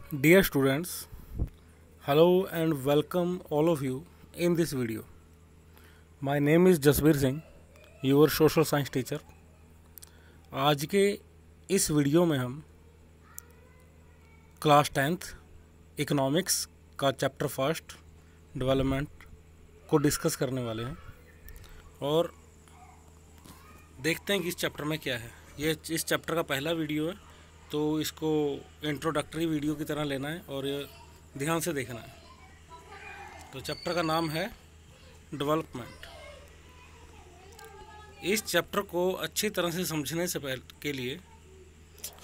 Dear students, hello and welcome all of you in this video. My name is Jasbir Singh, your social science teacher. आज के इस video में हम class 10th economics का chapter first development को discuss करने वाले हैं और देखते हैं कि इस चैप्टर में क्या है। ये इस चैप्टर का पहला वीडियो है, तो इसको इंट्रोडक्टरी वीडियो की तरह लेना है और ये ध्यान से देखना है। तो चैप्टर का नाम है डेवलपमेंट। इस चैप्टर को अच्छी तरह से समझने से पहले के लिए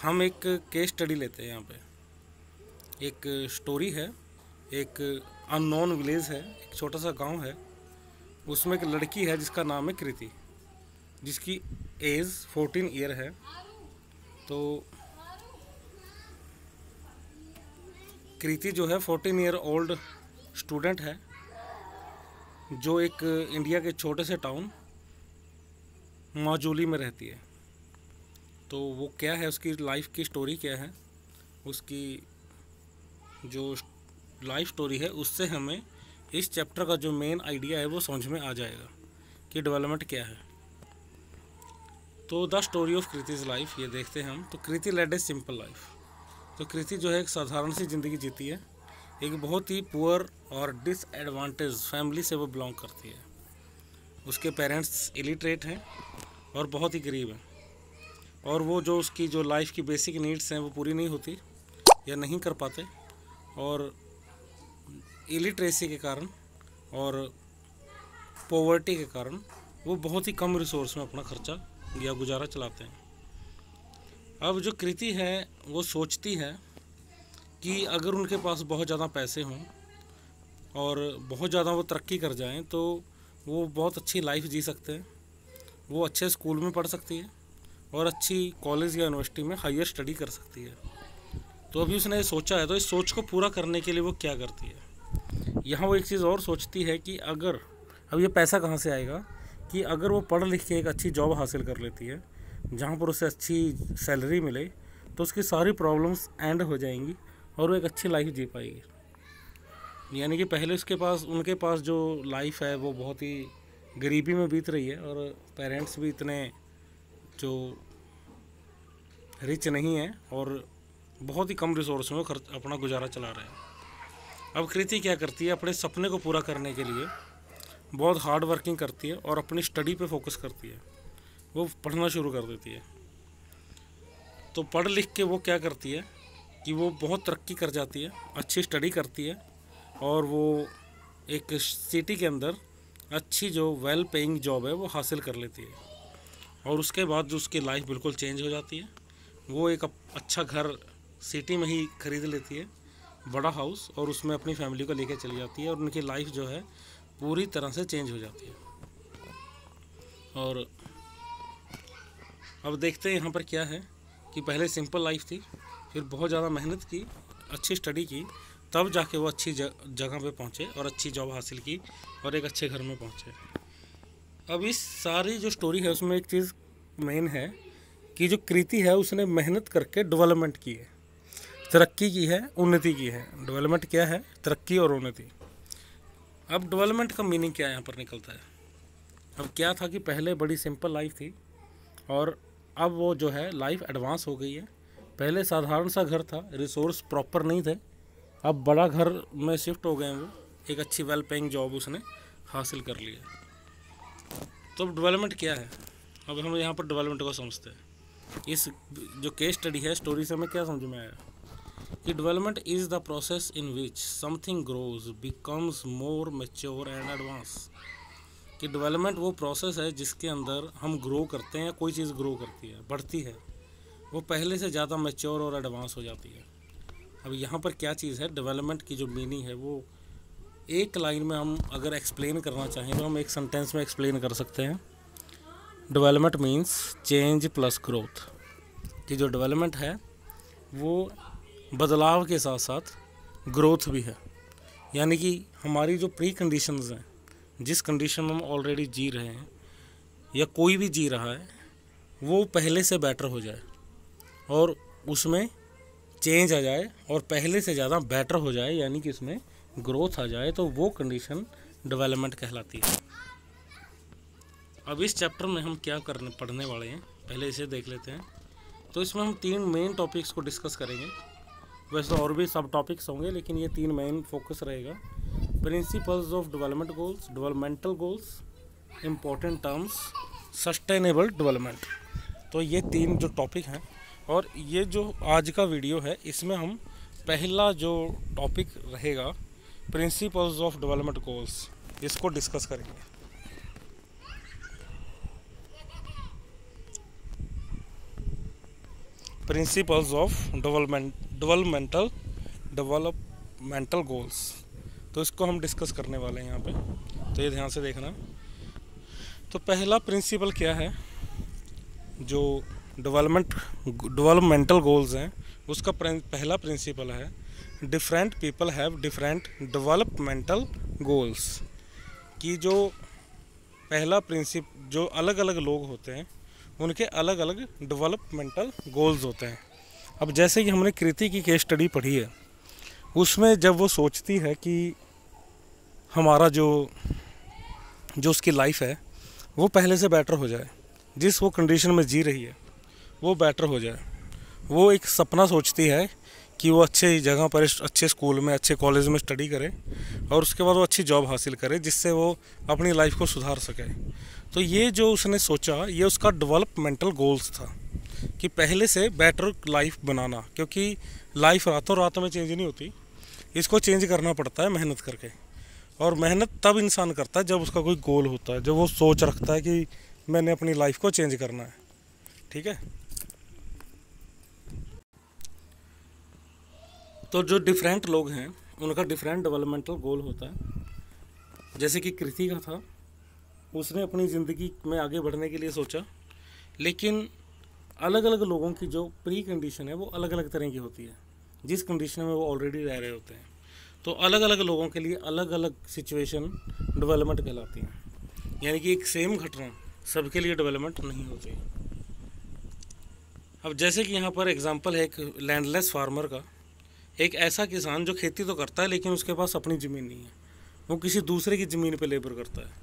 हम एक केस स्टडी लेते हैं। यहाँ पे एक स्टोरी है, एक अननोन विलेज है, एक छोटा सा गांव है। उसमें एक लड़की है जिसका नाम है कृति, जिसकी एज 14 ईयर है। तो कृति जो है 14 ईयर ओल्ड स्टूडेंट है, जो एक इंडिया के छोटे से टाउन माजूली में रहती है। तो वो क्या है, उसकी लाइफ की स्टोरी क्या है, उसकी जो लाइफ स्टोरी है उससे हमें इस चैप्टर का जो मेन आइडिया है वो समझ में आ जाएगा कि डेवलपमेंट क्या है। तो द स्टोरी ऑफ कृति's लाइफ ये देखते हैं हम। तो कृति लेड ए सिंपल लाइफ। तो कृति जो है एक साधारण सी ज़िंदगी जीती है। एक बहुत ही पुअर और डिसएडवांटेज फैमिली से वो बिलोंग करती है। उसके पेरेंट्स इलिटरेट हैं और बहुत ही गरीब हैं, और वो जो उसकी जो लाइफ की बेसिक नीड्स हैं वो पूरी नहीं होती या नहीं कर पाते। और इलिटरेसी के कारण और पॉवर्टी के कारण वो बहुत ही कम रिसोर्स में अपना खर्चा या गुजारा चलाते हैं। अब जो कृति है वो सोचती है कि अगर उनके पास बहुत ज़्यादा पैसे हों और बहुत ज़्यादा वो तरक्की कर जाएं तो वो बहुत अच्छी लाइफ जी सकते हैं। वो अच्छे स्कूल में पढ़ सकती है और अच्छी कॉलेज या यूनिवर्सिटी में हायर स्टडी कर सकती है। तो अभी उसने सोचा है, तो इस सोच को पूरा करने के लिए वो क्या करती है, यहाँ वो एक चीज़ और सोचती है कि अगर अब ये पैसा कहाँ से आएगा, कि अगर वो पढ़ लिख के एक अच्छी जॉब हासिल कर लेती है जहाँ पर उसे अच्छी सैलरी मिले, तो उसकी सारी प्रॉब्लम्स एंड हो जाएंगी और वो एक अच्छी लाइफ जी पाएगी। यानी कि पहले उनके पास जो लाइफ है वो बहुत ही गरीबी में बीत रही है और पेरेंट्स भी इतने जो रिच नहीं हैं और बहुत ही कम रिसोर्स में अपना गुजारा चला रहे हैं। अब कृति क्या करती है, अपने सपने को पूरा करने के लिए बहुत हार्ड वर्किंग करती है और अपनी स्टडी पे फोकस करती है। वो पढ़ना शुरू कर देती है। तो पढ़ लिख के वो क्या करती है कि वो बहुत तरक्की कर जाती है, अच्छी स्टडी करती है और वो एक सिटी के अंदर अच्छी जो वेल पेइंग जॉब है वो हासिल कर लेती है। और उसके बाद जो उसकी लाइफ बिल्कुल चेंज हो जाती है। वो एक अच्छा घर सिटी में ही खरीद लेती है, बड़ा हाउस, और उसमें अपनी फैमिली को लेकर चली जाती है और उनकी लाइफ जो है पूरी तरह से चेंज हो जाती है। और अब देखते हैं यहाँ पर क्या है कि पहले सिंपल लाइफ थी, फिर बहुत ज़्यादा मेहनत की, अच्छी स्टडी की, तब जाके वो अच्छी जगह पे पहुँचे और अच्छी जॉब हासिल की और एक अच्छे घर में पहुँचे। अब इस सारी जो स्टोरी है उसमें एक चीज़ मेन है कि जो कृति है उसने मेहनत करके डेवलपमेंट की है, तरक्की की है, उन्नति की है। डेवलपमेंट क्या है? तरक्की और उन्नति। अब डेवलपमेंट का मीनिंग क्या यहाँ पर निकलता है? अब क्या था कि पहले बड़ी सिंपल लाइफ थी और अब वो जो है लाइफ एडवांस हो गई है। पहले साधारण सा घर था, रिसोर्स प्रॉपर नहीं थे, अब बड़ा घर में शिफ्ट हो गए हैं। वो एक अच्छी वेल पेइंग जॉब उसने हासिल कर ली है। तो डेवलपमेंट क्या है? अब हम यहाँ पर डेवलपमेंट को समझते हैं। इस जो केस स्टडी है, स्टोरी से हमें क्या समझ में आया कि development is the process in which something grows, becomes more mature and advance. कि डेवलपमेंट वो प्रोसेस है जिसके अंदर हम ग्रो करते हैं, कोई चीज़ ग्रो करती है, बढ़ती है, वो पहले से ज़्यादा मैच्योर और एडवांस हो जाती है। अब यहाँ पर क्या चीज़ है, डेवलपमेंट की जो मीनिंग है वो एक लाइन में हम अगर एक्सप्लेन करना चाहें तो हम एक सेंटेंस में एक्सप्लेन कर सकते हैं। Development means change plus growth. कि जो डेवलपमेंट है वो बदलाव के साथ साथ ग्रोथ भी है। यानी कि हमारी जो प्री कंडीशंस हैं, जिस कंडीशन में हम ऑलरेडी जी रहे हैं या कोई भी जी रहा है, वो पहले से बेटर हो जाए और उसमें चेंज आ जाए और पहले से ज़्यादा बेटर हो जाए, यानी कि इसमें ग्रोथ आ जाए, तो वो कंडीशन डेवलपमेंट कहलाती है। अब इस चैप्टर में हम क्या पढ़ने वाले हैं, पहले इसे देख लेते हैं। तो इसमें हम 3 मेन टॉपिक्स को डिस्कस करेंगे। वैसे और भी सब टॉपिक्स होंगे, लेकिन ये 3 मेन फोकस रहेगा। Principles of development goals, developmental goals, important terms, sustainable development. तो ये 3 जो टॉपिक हैं, और ये जो आज का वीडियो है इसमें हम पहला जो टॉपिक रहेगा प्रिंसिपल्स ऑफ डेवलपमेंट गोल्स, इसको डिस्कस करेंगे। प्रिंसिपल्स ऑफ डेवलपमेंटल गोल्स, तो इसको हम डिस्कस करने वाले हैं यहाँ पे, तो ये ध्यान से देखना। तो पहला प्रिंसिपल क्या है, जो डेवलपमेंटल गोल्स हैं उसका पहला प्रिंसिपल है different people have different developmental goals. कि जो पहला प्रिंसिपल, जो अलग अलग लोग होते हैं उनके अलग अलग डेवलपमेंटल गोल्स होते हैं। अब जैसे कि हमने कृति की केस स्टडी पढ़ी है, उसमें जब वो सोचती है कि हमारा जो उसकी लाइफ है वो पहले से बेटर हो जाए, जिस वो कंडीशन में जी रही है वो बेटर हो जाए, वो एक सपना सोचती है कि वो अच्छे जगह पर, अच्छे स्कूल में, अच्छे कॉलेज में स्टडी करे और उसके बाद वो अच्छी जॉब हासिल करे जिससे वो अपनी लाइफ को सुधार सके। तो ये जो उसने सोचा, ये उसका डेवलपमेंटल गोल्स था कि पहले से बेटर लाइफ बनाना, क्योंकि लाइफ रातों रात में चेंज नहीं होती, इसको चेंज करना पड़ता है मेहनत करके। और मेहनत तब इंसान करता है जब उसका कोई गोल होता है, जब वो सोच रखता है कि मैंने अपनी लाइफ को चेंज करना है। ठीक है, तो जो डिफरेंट लोग हैं उनका डिफरेंट डेवलपमेंटल गोल होता है। जैसे कि कृति का था, उसने अपनी ज़िंदगी में आगे बढ़ने के लिए सोचा, लेकिन अलग अलग लोगों की जो प्री कंडीशन है वो अलग अलग तरह की होती है, जिस कंडीशन में वो ऑलरेडी रह रहे होते हैं। तो अलग अलग लोगों के लिए अलग अलग सिचुएशन डेवलपमेंट कहलाती है, यानी कि एक सेम घटना सबके लिए डेवलपमेंट नहीं होती। अब जैसे कि यहाँ पर एग्जांपल है एक लैंडलेस फार्मर का, एक ऐसा किसान जो खेती तो करता है लेकिन उसके पास अपनी ज़मीन नहीं है, वो किसी दूसरे की ज़मीन पे लेबर करता है।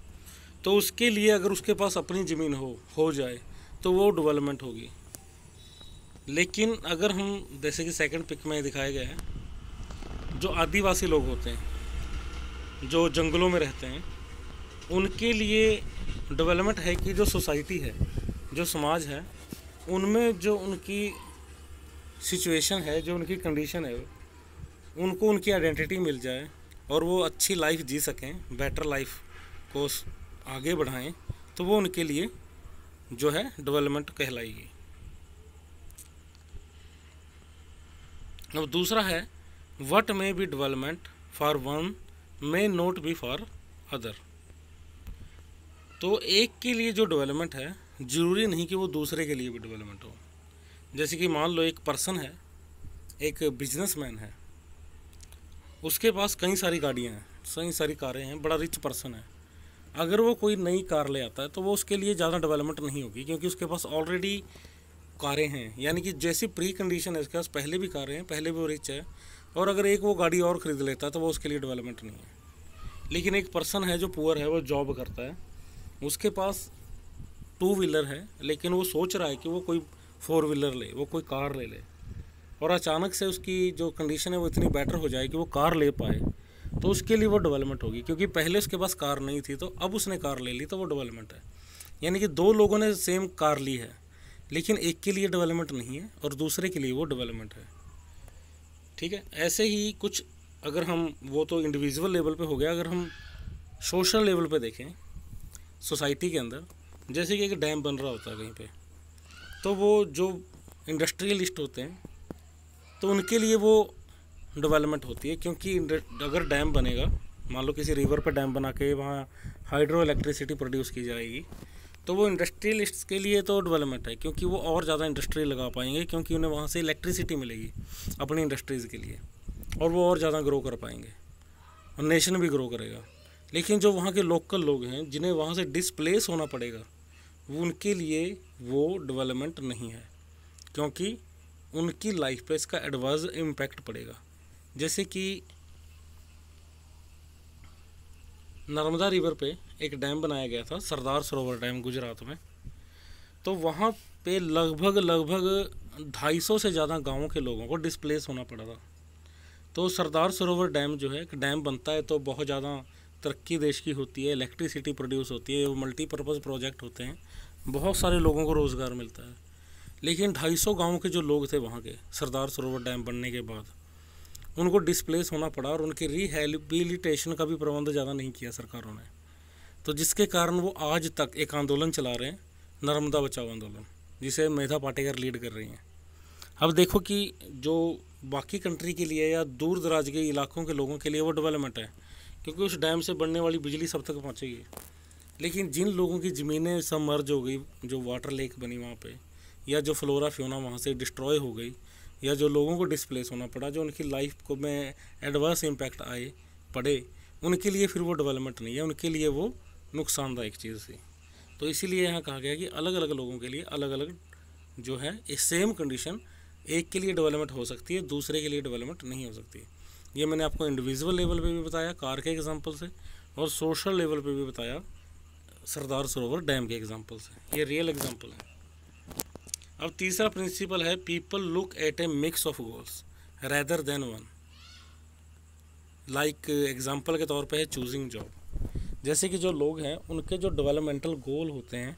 तो उसके लिए अगर उसके पास अपनी ज़मीन हो जाए तो वो डेवलपमेंट होगी। लेकिन अगर हम जैसे कि सेकंड पिक में दिखाया गया है, जो आदिवासी लोग होते हैं, जो जंगलों में रहते हैं, उनके लिए डेवलपमेंट है कि जो सोसाइटी है, जो समाज है, उनमें जो उनकी सिचुएशन है, जो उनकी कंडीशन है, उनको उनकी आइडेंटिटी मिल जाए और वो अच्छी लाइफ जी सकें, बेटर लाइफ को आगे बढ़ाएं, तो वो उनके लिए जो है डेवलपमेंट कहलाएगी। अब दूसरा है what may be development for one may not be for other. तो एक के लिए जो डेवलपमेंट है ज़रूरी नहीं कि वो दूसरे के लिए भी डेवलपमेंट हो। जैसे कि मान लो एक पर्सन है, एक बिजनेसमैन है, उसके पास कई सारी गाड़ियाँ हैं, कई सारी कारें हैं, बड़ा रिच पर्सन है। अगर वो कोई नई कार ले आता है तो वो उसके लिए ज़्यादा डेवलपमेंट नहीं होगी, क्योंकि उसके पास ऑलरेडी कारें हैं, यानी कि जैसी प्री कंडीशन है उसके पास, पहले भी कारें हैं, पहले भी वो रिच है, और अगर एक वो गाड़ी और ख़रीद लेता है तो वो उसके लिए डेवलपमेंट नहीं है। लेकिन एक पर्सन है जो पुअर है, वो जॉब करता है, उसके पास 2 व्हीलर है, लेकिन वो सोच रहा है कि वो कोई 4 व्हीलर ले, वो कोई कार ले ले, और अचानक से उसकी जो कंडीशन है वो इतनी बेटर हो जाए कि वो कार ले पाए, तो उसके लिए वो डेवलपमेंट होगी। क्योंकि पहले उसके पास कार नहीं थी, तो अब उसने कार ले ली, तो वो डेवलपमेंट है। यानी कि 2 लोगों ने सेम कार ली है, लेकिन एक के लिए डेवलपमेंट नहीं है और दूसरे के लिए वो डेवलपमेंट है। ठीक है, ऐसे ही कुछ अगर हम, वो तो इंडिविजुअल लेवल पे हो गया, अगर हम सोशल लेवल पे देखें सोसाइटी के अंदर, जैसे कि एक डैम बन रहा होता है कहीं पे, तो वो जो इंडस्ट्रियलिस्ट होते हैं तो उनके लिए वो डेवलपमेंट होती है। क्योंकि अगर डैम बनेगा, मान लो किसी रिवर पर डैम बना के वहाँ हाइड्रो इलेक्ट्रिसिटी प्रोड्यूस की जाएगी, तो वो इंडस्ट्रियलिस्ट के लिए तो डेवलपमेंट है, क्योंकि वो और ज़्यादा इंडस्ट्री लगा पाएंगे, क्योंकि उन्हें वहाँ से इलेक्ट्रिसिटी मिलेगी अपनी इंडस्ट्रीज़ के लिए, और वो और ज़्यादा ग्रो कर पाएंगे और नेशन भी ग्रो करेगा। लेकिन जो वहाँ के लोकल लोग हैं जिन्हें वहाँ से डिसप्लेस होना पड़ेगा, वो उनके लिए वो डेवलपमेंट नहीं है, क्योंकि उनकी लाइफ पे इसका एडवर्स इम्पैक्ट पड़ेगा। जैसे कि नर्मदा रिवर पे एक डैम बनाया गया था, सरदार सरोवर डैम, गुजरात में। तो वहाँ पे लगभग 250 से ज़्यादा गाँवों के लोगों को डिस्प्लेस होना पड़ा था। तो सरदार सरोवर डैम जो है, डैम बनता है तो बहुत ज़्यादा तरक्की देश की होती है, इलेक्ट्रिसिटी प्रोड्यूस होती है, मल्टीपर्पज़ प्रोजेक्ट होते हैं, बहुत सारे लोगों को रोज़गार मिलता है। लेकिन 250 गाँव के जो लोग थे वहाँ के, सरदार सरोवर डैम बनने के बाद उनको डिस्प्लेस होना पड़ा, और उनके रिहेबिलिटेशन का भी प्रबंध ज़्यादा नहीं किया सरकारों ने। तो जिसके कारण वो आज तक एक आंदोलन चला रहे हैं, नर्मदा बचाओ आंदोलन, जिसे मेधा पाटेकर लीड कर रही हैं। अब देखो कि जो बाकी कंट्री के लिए या दूर दराज के इलाकों के लोगों के लिए वो डेवलपमेंट है, क्योंकि उस डैम से बनने वाली बिजली सब तक पहुंचेगी। लेकिन जिन लोगों की ज़मीनें सबमर्ज हो गई, जो वाटर लेक बनी वहाँ पे, या जो फ्लोरा फ्योना वहाँ से डिस्ट्रॉय हो गई, या जो लोगों को डिस्प्लेस होना पड़ा, जो उनकी लाइफ को में एडवर्स इम्पैक्ट आए पड़े, उनके लिए फिर वो डेवलपमेंट नहीं है, उनके लिए वो नुकसानदायक चीज़ थी। तो इसीलिए यहाँ कहा गया कि अलग अलग लोगों के लिए अलग अलग जो है सेम कंडीशन, एक के लिए डेवलपमेंट हो सकती है, दूसरे के लिए डेवलपमेंट नहीं हो सकती। ये मैंने आपको इंडिविजुअल लेवल पे भी बताया कार के एग्जांपल से, और सोशल लेवल पे भी बताया सरदार सरोवर डैम के एग्जांपल से। ये रियल एग्जांपल है। अब तीसरा प्रिंसिपल है, people look at A mix of goals rather than one. Like example के तौर पे है चूजिंग जॉब। जैसे कि जो लोग हैं उनके जो डेवलपमेंटल गोल होते हैं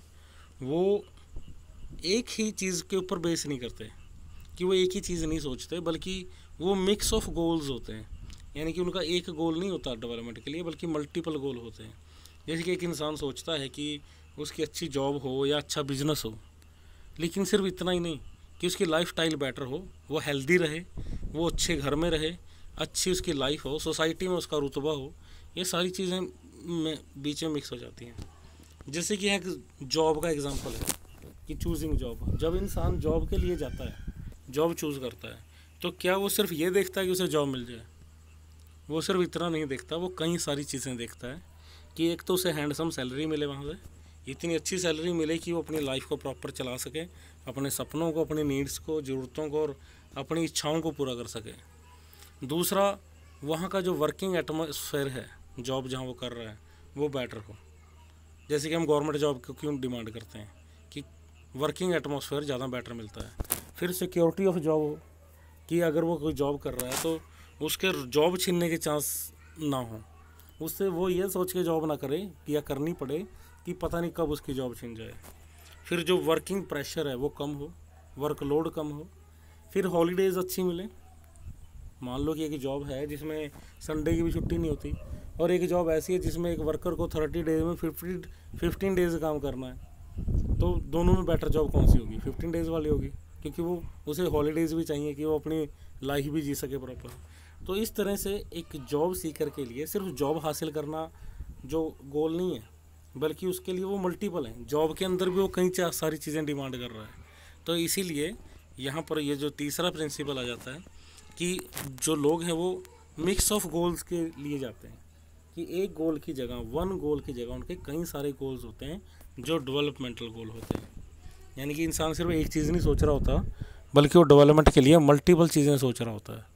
वो एक ही चीज़ के ऊपर बेस नहीं करते, कि वो एक ही चीज़ नहीं सोचते, बल्कि वो मिक्स ऑफ गोल्स होते हैं। यानी कि उनका एक गोल नहीं होता डेवलपमेंट के लिए, बल्कि मल्टीपल गोल होते हैं। जैसे कि एक इंसान सोचता है कि उसकी अच्छी जॉब हो या अच्छा बिजनेस हो, लेकिन सिर्फ इतना ही नहीं कि उसकी लाइफ स्टाइल बेटर हो, वो हेल्दी रहे, वो अच्छे घर में रहे, अच्छी उसकी लाइफ हो, सोसाइटी में उसका रुतबा हो, ये सारी चीज़ें में बीच में मिक्स हो जाती हैं। जैसे कि एक जॉब का एग्जांपल है कि चूजिंग जॉब। जब इंसान जॉब के लिए जाता है, जॉब चूज़ करता है, तो क्या वो सिर्फ ये देखता है कि उसे जॉब मिल जाए? वो सिर्फ इतना नहीं देखता, वो कई सारी चीज़ें देखता है कि एक तो उसे हैंडसम सैलरी मिले, वहाँ से इतनी अच्छी सैलरी मिले कि वो अपनी लाइफ को प्रॉपर चला सके, अपने सपनों को, अपनी नीड्स को, ज़रूरतों को और अपनी इच्छाओं को पूरा कर सके। दूसरा, वहाँ का जो वर्किंग एटमॉस्फेयर है, जॉब जहाँ वो कर रहा है वो बेटर हो। जैसे कि हम गवर्नमेंट जॉब को क्यों डिमांड करते हैं कि वर्किंग एटमॉस्फेयर ज़्यादा बेटर मिलता है। फिर सिक्योरिटी ऑफ जॉब हो, कि अगर वो कोई जॉब कर रहा है तो उसके जॉब छीनने के चांस ना हो, उससे वो ये सोच के जॉब ना करे या करनी पड़े कि पता नहीं कब उसकी जॉब छीन जाए। फिर जो वर्किंग प्रेशर है वो कम हो, वर्कलोड कम हो। फिर हॉलीडेज़ अच्छी मिले। मान लो कि एक जॉब है जिसमें संडे की भी छुट्टी नहीं होती, और एक जॉब ऐसी है जिसमें एक वर्कर को 30 डेज में 15 डेज काम करना है, तो दोनों में बेटर जॉब कौन सी होगी? 15 डेज़ वाली होगी, क्योंकि वो उसे हॉलीडेज़ भी चाहिए कि वो अपनी लाइफ भी जी सके प्रॉपर। तो इस तरह से एक जॉब सीकर के लिए सिर्फ जॉब हासिल करना जो गोल नहीं है, बल्कि उसके लिए वो मल्टीपल है। जॉब के अंदर भी वो कई सारी चीज़ें डिमांड कर रहा है। तो इसीलिए यहाँ पर ये जो तीसरा प्रिंसिपल आ जाता है कि जो लोग हैं वो मिक्स ऑफ गोल्स के लिए जाते हैं, कि एक गोल की जगह, वन गोल की जगह उनके कई सारे गोल्स होते हैं जो डेवलपमेंटल गोल होते हैं। यानी कि इंसान सिर्फ एक चीज़ नहीं सोच रहा होता, बल्कि वो डेवलपमेंट के लिए मल्टीपल चीज़ें सोच रहा होता है।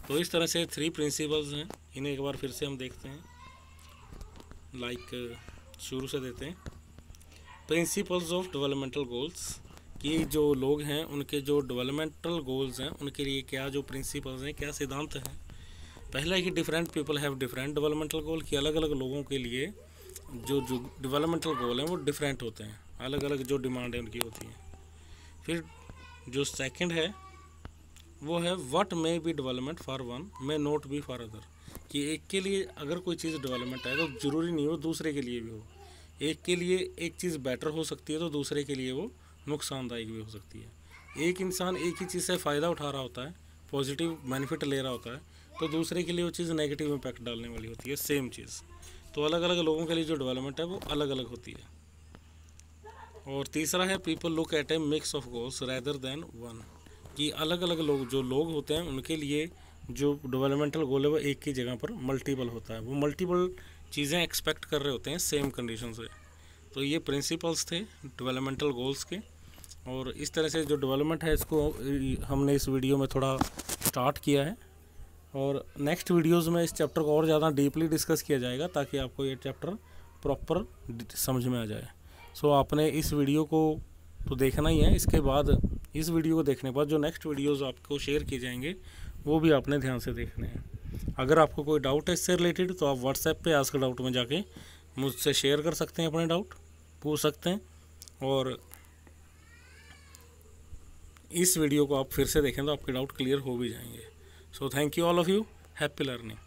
तो इस तरह से 3 प्रिंसिपल्स हैं, इन्हें एक बार फिर से हम देखते हैं। लाइक शुरू से देते हैं, प्रिंसिपल्स ऑफ डेवलपमेंटल गोल्स, कि जो लोग हैं उनके जो डेवलपमेंटल गोल्स हैं उनके लिए क्या जो प्रिंसिपल्स हैं, क्या सिद्धांत हैं। पहला है कि different people have different developmental goal, कि अलग अलग लोगों के लिए जो डेवलपमेंटल गोल हैं वो डिफरेंट होते हैं, अलग अलग जो डिमांड है उनकी होती हैं। फिर जो सेकंड है वो है what may be development for one may not be for other, कि एक के लिए अगर कोई चीज़ डेवलपमेंट है तो ज़रूरी नहीं हो दूसरे के लिए भी हो। एक के लिए एक चीज़ बेटर हो सकती है तो दूसरे के लिए वो नुकसानदायक भी हो सकती है। एक इंसान एक ही चीज़ से फ़ायदा उठा रहा होता है, पॉजिटिव बेनिफिट ले रहा होता है, तो दूसरे के लिए वो चीज़ नेगेटिव इम्पैक्ट डालने वाली होती है, सेम चीज़। तो अलग अलग लोगों के लिए जो डेवलपमेंट है वो अलग अलग होती है। और तीसरा है people look at A mix of goals rather than one, कि अलग अलग लोग जो लोग होते हैं उनके लिए जो डेवलपमेंटल गोल है वो एक की जगह पर मल्टीपल होता है, वो मल्टीपल चीज़ें एक्सपेक्ट कर रहे होते हैं सेम कंडीशन से। तो ये प्रिंसिपल्स थे डेवलपमेंटल गोल्स के, और इस तरह से जो डेवलपमेंट है इसको हमने इस वीडियो में थोड़ा स्टार्ट किया है, और नेक्स्ट वीडियोज़ में इस चैप्टर को और ज़्यादा डीपली डिस्कस किया जाएगा ताकि आपको ये चैप्टर प्रॉपर समझ में आ जाए। सो आपने इस वीडियो को तो देखना ही है, इसके बाद इस वीडियो को देखने के बाद जो नेक्स्ट वीडियोज़ आपको शेयर किए जाएंगे वो भी आपने ध्यान से देखने हैं। अगर आपको कोई डाउट है इससे रिलेटेड तो आप व्हाट्सएप पे आस्क डाउट में जाके मुझसे शेयर कर सकते हैं, अपने डाउट पूछ सकते हैं, और इस वीडियो को आप फिर से देखें तो आपके डाउट क्लियर हो भी जाएंगे। So thank you all of you, happy learning.